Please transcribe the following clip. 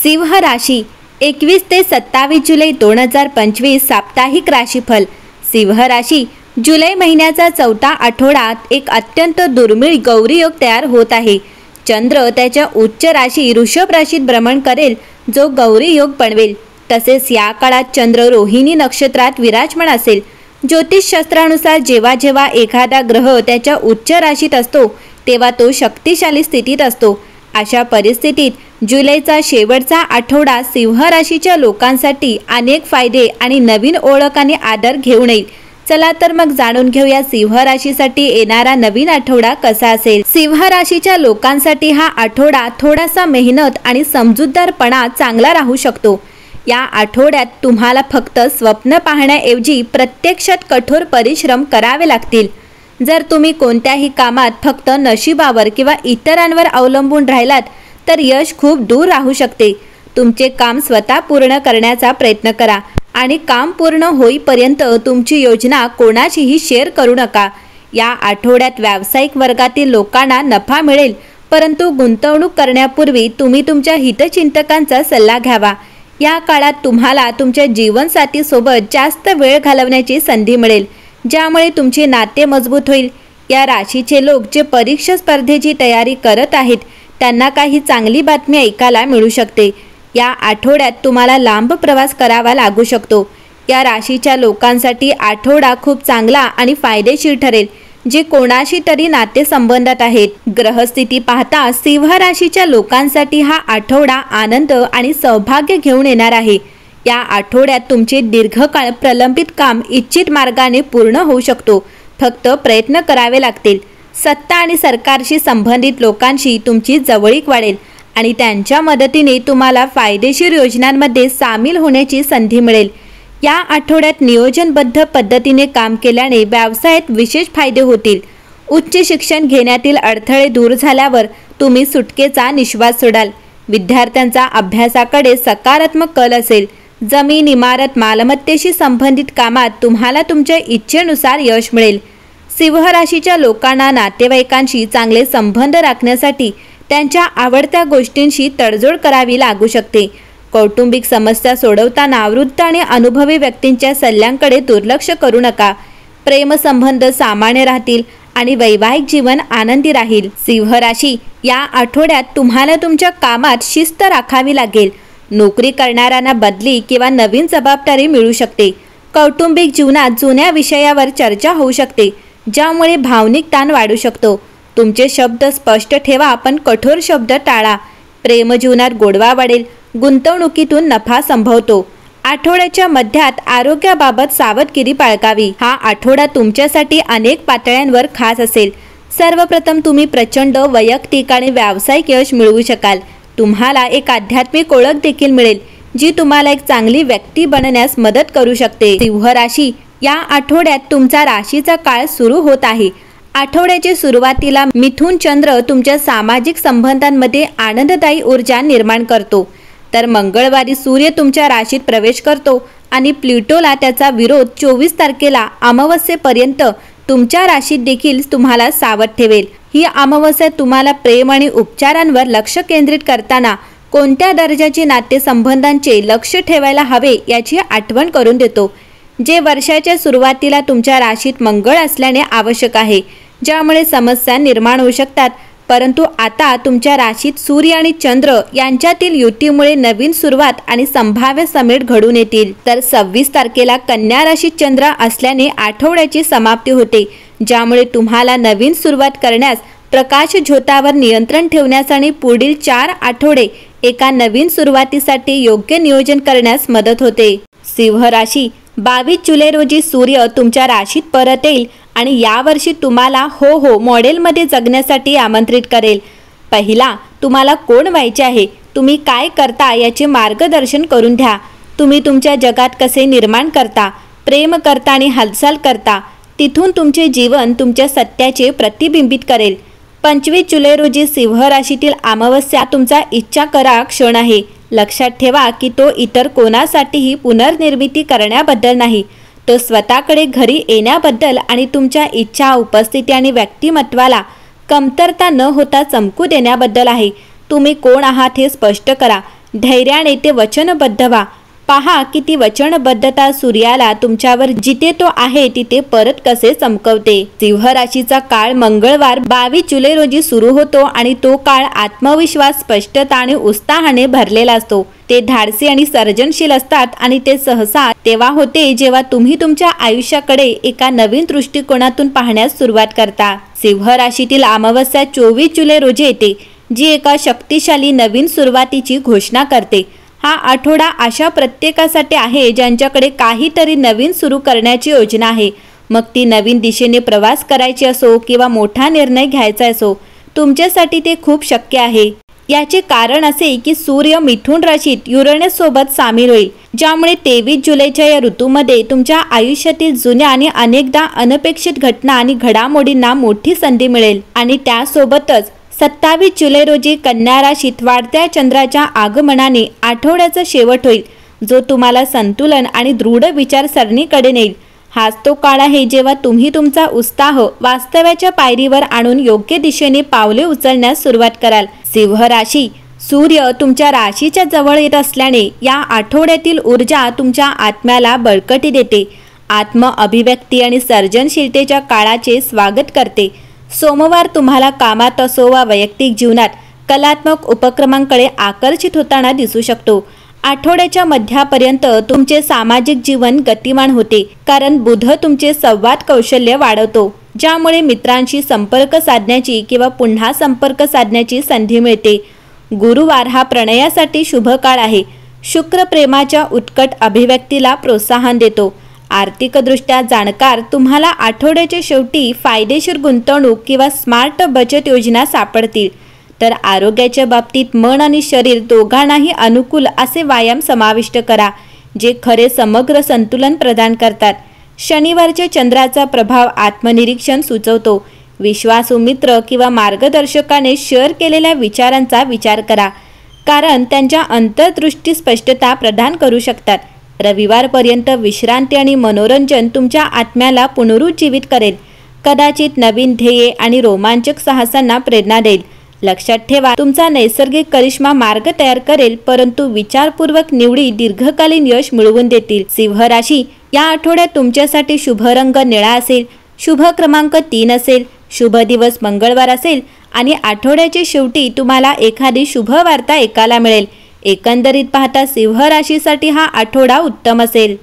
सिंह राशी 21 ते 27 जुलै 2025 साप्ताहिक राशीफल। सिंह राशी जुलै महिन्याचा चौथा आठवड्यात एक अत्यंत दुर्मिळ गौरी योग तयार होत आहे। चंद्र त्याच्या उच्च राशी ऋषभ राशीत भ्रमण करेल, जो गौरी योग बनवेल। तसेच या काळात चंद्र रोहिणी नक्षत्रात विराजमान असेल। ज्योतिषशास्त्रानुसार जेव्हा जेव्हा एखादा ग्रह त्याच्या उच्च राशीत असतो तेव्हा तो शक्तिशाली स्थितीत असतो। अशा परिस्थितीत जुलैचा शेवटचा आठवडा सिंह राशीच्या लोकांसाठी अनेक फायदे आणि नवीन ओळख आणि आदर घेऊन येईल। चला तर मग जाणून घेऊया सिंह राशीसाठी येणारा नवीन आठवडा कसा असेल। सिंह राशीच्या लोकांसाठी हा आठवडा थोडासा मेहनत आणि समजूतदारपणा चांगला राहू शकतो। या आठवड्यात तुम्हाला फक्त स्वप्न पाहण्याऐवजी प्रत्यक्षात कठोर परिश्रम करावे लागतील। जर तुम्ही कोणत्याही कामात फक्त नशिबावर किंवा इतरांवर अवलंबून राहिलात तर यश खूप दूर राहू शकते। तुमचे काम स्वतः पूर्ण करण्याचा प्रयत्न करा आणि काम पूर्ण होईपर्यंत तुमची योजना कोणाशीही शेअर करू नका। या आठवड्यात व्यावसायिक वर्गातील लोकांना नफा मिळेल, परंतु गुंतवणूक करण्यापूर्वी तुम्ही तुमच्या हितचिंतकांचा सल्ला घ्यावा। या काळात तुम्हाला तुमच्या जीवनसाथीसोबत जास्त वेळ घालवण्याची संधी मिळेल, ज्यामुळे तुमचे नाते मजबूत होईल। या राशीचे लोक जे परीक्षा स्पर्धेची तयारी करत आहेत त्यांना काही चांगली बातमी ऐकायला मिळू शकते। या आठवड्यात तुम्हाला लांब प्रवास करावा लागू शकतो। या राशीच्या लोकांसाठी आठवडा खूप चांगला आणि फायदेशीर ठरेल, जे कोणाशी तरी नातेसंबंधात आहेत। ग्रहस्थिती पाहता सिंह राशीच्या लोकांसाठी हा आठवडा आनंद आणि सौभाग्य घेऊन येणार आहे। या आठवड्यात तुमचे दीर्घकाळ प्रलंबित काम इच्छित मार्गाने पूर्ण होऊ शकतो, फक्त प्रयत्न करावे लागतील। सत्ता आणि सरकारशी संबंधित लोकांशी तुमची जवळीक वाढेल आणि त्यांच्या मदतीने तुम्हाला फायदेशीर योजनांमध्ये सामील होण्याची संधी मिळेल। या आठवड्यात नियोजनबद्ध पद्धतीने काम केल्याने व्यवसायात विशेष फायदे होतील। उच्च शिक्षण घेण्यातील अडथळे दूर झाल्यावर तुम्ही सुटकेचा निश्वास सोडाल। विद्यार्थ्यांचा अभ्यासाकडे सकारात्मक कल असेल। जमीन, इमारत, मालमत्तेशी संबंधित कामात तुम्हाला तुमच्या इच्छेनुसार यश मिळेल। सिंह राशीच्या लोकांना नातेवाईकांशी चांगले संबंध राखण्यासाठी त्यांच्या आवडत्या गोष्टींशी तडजोड करावी लागू शकते। कौटुंबिक समस्या सोडवताना वृद्ध आणि अनुभवी व्यक्तींच्या सल्ल्यांकडे दुर्लक्ष करू नका। प्रेमसंबंध सामान्य राहतील आणि वैवाहिक जीवन आनंदी राहील। सिंह राशी या आठवड्यात तुम्हाला तुमच्या कामात शिस्त राखावी लागेल। नोकरी करणाऱ्यांना बदली किंवा नवीन जबाबदारी मिळू शकते। कौटुंबिक जीवनात जुन्या विषयावर चर्चा होऊ शकते, ज्यामुळे भावनिक ताण वाढू शकतो। तुमचे शब्द स्पष्ट ठेवा, पण कठोर शब्द टाळा। प्रेमजीवनात गोडवा वाढेल। गुंतवणुकीतून नफा संभवतो। आठवड्याच्या मध्यात आरोग्याबाबत सावधगिरी बाळगावी। हा आठवडा तुमच्यासाठी अनेक पातळ्यांवर खास असेल। सर्वप्रथम तुम्ही प्रचंड वैयक्तिक आणि व्यावसायिक यश मिळवू शकाल। तुम्हाला एक आध्यात्मिक ओळख देखील मिळेल, जी तुम्हाला एक चांगली व्यक्ती बनण्यास मदत करू शकते। सिंह राशी या आठवड्यात तुमचा राशीचा काळ सुरू होत आहे। आठवड्याच्या सुरुवातीला मिथुन चंद्र तुमच्या सामाजिक संबंधांमध्ये आनंददायी ऊर्जा निर्माण करतो, तर मंगळवारी सूर्य तुमच्या राशीत प्रवेश करतो आणि प्लुटोला त्याचा विरोध 24 तारखेला अमावस्येपर्यंत तुमच्या राशीत देखील तुम्हाला सावध ठेवेल। ही अमावस्या तुम्हाला प्रेम आणि उपचारांवर लक्ष केंद्रित करताना कोणत्या दर्जाचे नातेसंबंधांचे लक्ष ठेवायला हवे याची आठवण करून देतो, जे वर्षाच्या सुरुवातीला तुमच्या राशीत मंगळ असल्याने आवश्यक आहे, ज्यामुळे समस्या निर्माण होऊ शकतात। परंतु आता तुमच्या राशीत सूर्य आणि चंद्र यांच्यातील युतीमुळे नवीन सुरुवात आणि संभाव्य समेट घडून येतील। तर 26 तारखेला कन्या राशीत चंद्र असल्याने आठवड्याची समाप्ती होते, ज्यामुळे तुम्हाला नवीन सुरुवात करण्यास, प्रकाश झोतावर नियंत्रण ठेवण्यास आणि पुढील 4 आठवडे एका नवीन सुरुवातीसाठी योग्य नियोजन करण्यास मदत होते। सिंह राशी 22 जुलै रोजी सूर्य तुमच्या राशीत परत येईल आणि यावर्षी तुम्हाला हो मॉडेलमध्ये जगण्यासाठी आमंत्रित करेल। पहिला, तुम्हाला कोण व्हायचे आहे, तुम्ही काय करता याचे मार्गदर्शन करून द्या। तुम्ही तुमच्या जगात कसे निर्माण करता, प्रेम करता आणि हालचाल करता, तिथून तुमचे जीवन तुमच्या सत्याचे प्रतिबिंबित करेल। 25 जुलै रोजी सिंह राशीतील अमावस्या तुमचा इच्छा करा क्षण आहे। लक्षात ठेवा की तो इतर कोणासाठीही पुनर्निर्मिती करण्याबद्दल नाही, तो स्वतःकडे घरी येण्याबद्दल आणि तुमच्या इच्छा, उपस्थिती आणि व्यक्तिमत्वाला कमतरता न होता चमकू देण्याबद्दल आहे। तुम्ही कोण आहात हे स्पष्ट करा, धैर्याने ते वचनबद्ध व्हा। पहा की ती वचनबद्धता सूर्याला तुमच्यावर जिथे तो आहे तिथे परत कसे चमकवते। सिंह राशीचा काळ मंगळवार 22 जुलै रोजी सुरू होतो आणि तो काळ आत्मविश्वास, स्पष्टता आणि उत्साहाने भरलेला असतो। ते धाडसी आणि सर्जनशील असतात आणि ते सहसा तेव्हा होते जेव्हा तुम्ही तुमच्या आयुष्याकडे एका नवीन दृष्टिकोनातून पाहण्यास सुरुवात करता। सिंह राशीतील अमावस्या 24 जुलै रोजी येते, जी एका शक्तिशाली नवीन सुरुवातीची घोषणा करते। हा आठवडा अशा प्रत्येकासाठी आहे ज्यांच्याकडे काहीतरी नवीन सुरू करण्याची योजना आहे, मग ती नवीन दिशेने प्रवास करायची असो किंवा मोठा निर्णय घ्यायचा असो, तुमच्यासाठी ते खूप शक्य आहे। याचे कारण असे की सूर्य मिथुन राशीत युरेनस सोबत सामील होईल, ज्यामुळे 23 जुलैच्या या ऋतूमध्ये तुमच्या आयुष्यातील जुन्या आणि अनेकदा अनपेक्षित घटना आणि घडामोडींना मोठी संधी मिळेल। आणि त्यासोबतच 27 जुलै रोजी कन्या राशीत वाढत्या चंद्राच्या आगमनाने आठवड्याचा शेवट होईल, जो तुम्हाला संतुलन आणि दृढ विचारसरणीकडे नेईल। हाच तो काळ आहे जेव्हा तुम्ही तुमचा उत्साह वास्तव्याच्या पायरीवर आणून योग्य दिशेने पावले उचलण्यास सुरुवात कराल। सिंह राशी सूर्य तुमच्या राशीच्या जवळ येत असल्याने या आठवड्यातील ऊर्जा तुमच्या आत्म्याला बळकटी देते, आत्म अभिव्यक्ती आणि सर्जनशीलतेच्या काळाचे स्वागत करते। सोमवार तुम्हाला कामात असो वा वैयक्तिक जीवनात कलात्मक उपक्रमांकडे आकर्षित होताना दिसू शकतो। आठवड्याच्या मध्यापर्यंत तुमचे सामाजिक जीवन गतिमान होते, कारण बुध तुमचे संवाद कौशल्य वाढवतो, ज्यामुळे मित्रांशी संपर्क साधण्याची किंवा पुन्हा संपर्क साधण्याची संधी मिळते। गुरुवार हा प्रणयासाठी शुभ काळ आहे। शुक्र प्रेमाच्या उत्कट अभिव्यक्तीला प्रोत्साहन देतो। आर्थिकदृष्ट्या जाणकार तुम्हाला आठवड्याच्या शेवटी फायदेशीर गुंतवणूक किंवा स्मार्ट बचत योजना सापडतील, तर आरोग्याच्या बाबतीत मन आणि शरीर दोघांनाही अनुकूल असे व्यायाम समाविष्ट करा, जे खरे समग्र संतुलन प्रदान करतात। शनिवारच्या चंद्राचा प्रभाव आत्मनिरीक्षण सुचवतो। विश्वासू मित्र किंवा मार्गदर्शकाने शेअर केलेल्या विचारांचा विचार करा, कारण त्यांच्या अंतर्दृष्टी स्पष्टता प्रदान करू शकतात। रविवारपर्यंत विश्रांती आणि मनोरंजन तुमच्या आत्म्याला पुनरुज्जीवित करेल, कदाचित नवीन ध्येये आणि रोमांचक साहसांना प्रेरणा देईल। लक्षात ठेवा, तुमचा नैसर्गिक करिश्मा मार्ग तयार करेल, परंतु विचारपूर्वक निवडी दीर्घकालीन यश मिळवून देतील। सिंह राशी या आठवड्यात तुमच्यासाठी शुभ रंग निळा असेल, शुभ क्रमांक 3 असेल, शुभ दिवस मंगळवार असेल आणि आठवड्याच्या शेवटी तुम्हाला एखादी शुभ वार्ता ऐकायला मिळेल। एकंदरीत पाहता सिंह राशीसाठी हा आठवडा उत्तम असेल।